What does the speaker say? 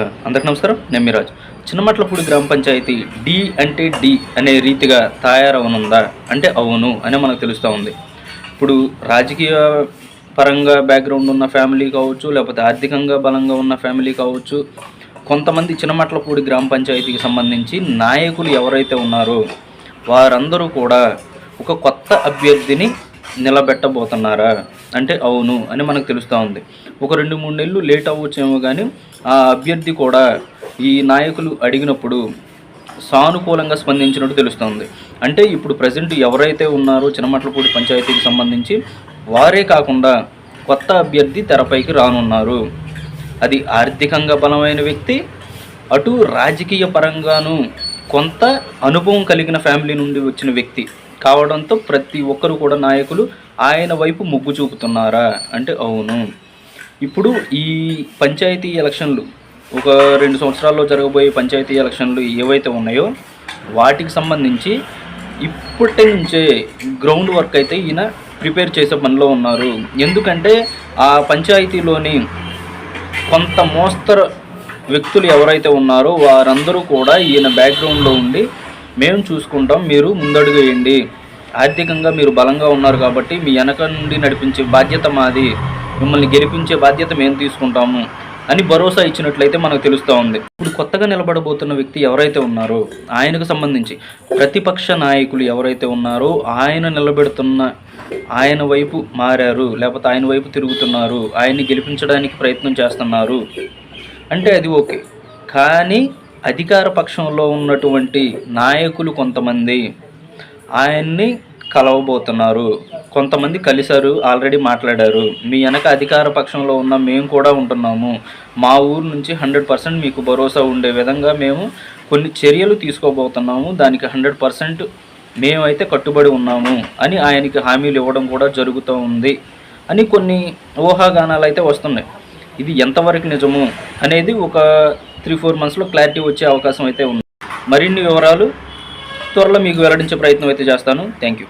అందరికీ నమస్కారం. నేను మిరాజ్. చిన్నమట్లపూడి గ్రామ పంచాయతీ డి అంటే డి అనే రీతిగా తయారవనుందా అంటే అవును అని మనకు తెలుస్తూ ఉంది. ఇప్పుడు రాజకీయ పరంగా బ్యాక్గ్రౌండ్ ఉన్న ఫ్యామిలీ కావచ్చు, లేకపోతే ఆర్థికంగా బలంగా ఉన్న ఫ్యామిలీ కావచ్చు, కొంతమంది చిన్నమట్లపూడి గ్రామ పంచాయతీకి సంబంధించి నాయకులు ఎవరైతే ఉన్నారో వారందరూ కూడా ఒక కొత్త అభ్యర్థిని నిలబెట్టబోతున్నారా అంటే అవును అని మనకు తెలుస్తూ ఉంది. ఒక 2-3 నెలలు లేట్ అవ్వచ్చేమో, కానీ ఆ అభ్యర్థి కూడా ఈ నాయకులు అడిగినప్పుడు సానుకూలంగా స్పందించినట్టు తెలుస్తుంది. అంటే ఇప్పుడు ప్రజెంట్ ఎవరైతే ఉన్నారో చిన్నమట్లపూడి పంచాయతీకి సంబంధించి వారే కాకుండా కొత్త అభ్యర్థి తెరపైకి రానున్నారు. అది ఆర్థికంగా బలమైన వ్యక్తి, అటు రాజకీయ పరంగాను కొంత అనుభవం కలిగిన ఫ్యామిలీ నుండి వచ్చిన వ్యక్తి కావడంతో ప్రతి ఒక్కరు కూడా నాయకులు ఆయన వైపు మొగ్గు చూపుతున్నారా అంటే అవును. ఇప్పుడు ఈ పంచాయతీ ఎలక్షన్లు ఒక 2 సంవత్సరాల్లో జరగబోయే పంచాయతీ ఎలక్షన్లు ఏవైతే ఉన్నాయో వాటికి సంబంధించి ఇప్పటి నుంచే గ్రౌండ్ వర్క్ అయితే ఈయన ప్రిపేర్ చేసే పనిలో ఉన్నారు. ఎందుకంటే ఆ పంచాయతీలోని కొంత మోస్తరు వ్యక్తులు ఎవరైతే ఉన్నారో వారందరూ కూడా ఈయన బ్యాక్గ్రౌండ్లో ఉండి మేము చూసుకుంటాం, మీరు ముందడుగు వేయండి, ఆర్థికంగా మీరు బలంగా ఉన్నారు కాబట్టి మీ వెనక నుండి నడిపించే బాధ్యత మాది, మిమ్మల్ని గెలిపించే బాధ్యత మేము తీసుకుంటాము అని భరోసా ఇచ్చినట్లయితే మనకు తెలుస్తూ ఉంది. ఇప్పుడు కొత్తగా నిలబడబోతున్న వ్యక్తి ఎవరైతే ఉన్నారో ఆయనకు సంబంధించి ప్రతిపక్ష నాయకులు ఎవరైతే ఉన్నారో ఆయన నిలబెడుతున్న ఆయన వైపు మారారు, లేకపోతే ఆయన వైపు తిరుగుతున్నారు, ఆయన్ని గెలిపించడానికి ప్రయత్నం చేస్తున్నారు అంటే అది ఓకే. కానీ అధికార పక్షంలో ఉన్నటువంటి నాయకులు కొంతమంది ఆయన్ని కలవబోతున్నారు, కొంతమంది కలిశారు, ఆల్రెడీ మాట్లాడారు. మీ వెనక అధికార పక్షంలో ఉన్న మేము కూడా ఉంటున్నాము, మా ఊరు నుంచి 100% మీకు భరోసా ఉండే విధంగా మేము కొన్ని చర్యలు తీసుకోబోతున్నాము, దానికి 100% మేమైతే కట్టుబడి ఉన్నాము అని ఆయనకి హామీలు ఇవ్వడం కూడా జరుగుతూ ఉంది అని కొన్ని ఊహాగానాలు అయితే వస్తున్నాయి. ఇది ఎంతవరకు నిజము అనేది ఒక 3-4 మంత్స్లో క్లారిటీ వచ్చే అవకాశం అయితే ఉంది. మరిన్ని వివరాలు త్వరలో మీకు వెల్లడించే ప్రయత్నం అయితే చేస్తాను. Thank you.